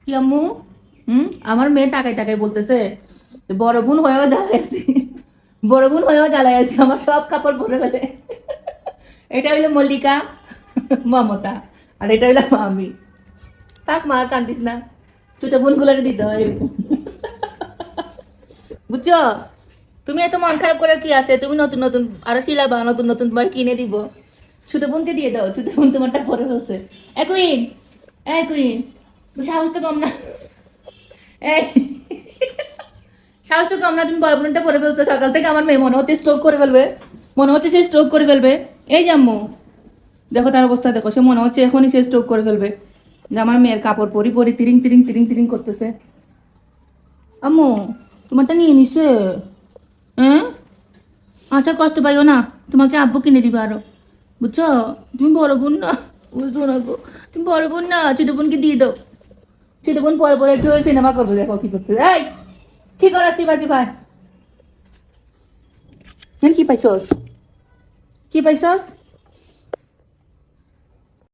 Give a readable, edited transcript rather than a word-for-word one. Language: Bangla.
কি আম্মু? আমার মেয়ে টাকায় টাকায় বলতেছে বড় বোন হয়েও জ্বালাইছি, বড় বোন হয়েও জ্বালাইছি, আমার সব কাপড় পরে ফেলে। এটা হইলো মল্লিকা, মমতা, আর এটা হইলো আমি। থাক মা, আর কান্দিস না, ছোট বোন গুলাকে দিতে হয় এরকম। বুঝছো? তুমি এত মন খারাপ করার কি আছে? তুমি নতুন নতুন আরো সিলাবা, নতুন নতুন তোমার কিনে দিব। ছোট বোনকে দিয়ে দাও, ছোট বোন তোমারটা পরে ফেলছে। এ কুইন, এ কুইন, সাহস তো কম না। এই, সাহস তো কম না, তুমি বড় বোনটা পরে ফেলছো। সকাল থেকে আমার মেয়ে মনে হচ্ছে স্ট্রোক করে ফেলবে, মনে হচ্ছে সে স্ট্রোক করে ফেলবে। এই জাম্মু, দেখো তার অবস্থা দেখো, সে মনে হচ্ছে এখনই সে স্ট্রোক করে ফেলবে। যে আমার মেয়ের কাপড় পরি পরি তিরিং তিরিং তিরিং তিরিং করতেছে। আম্মু, তোমারটা নিয়ে নিছে? হ্যাঁ, আচ্ছা কষ্ট পাইও না, তোমাকে আব্বু কিনে দিবে আরো। বুঝছো? তুমি বড় বোন না, বুঝছো না গো, তুমি বড় বোন না, ছোট বোনকে দিয়ে দাও। ছোট বোন পরে পরে একটু সিনেমা করবে, দেখো কি করতে। এই, কি করাচ্ছি বাজি ভাই? কি পাইছস? কি পাইছস?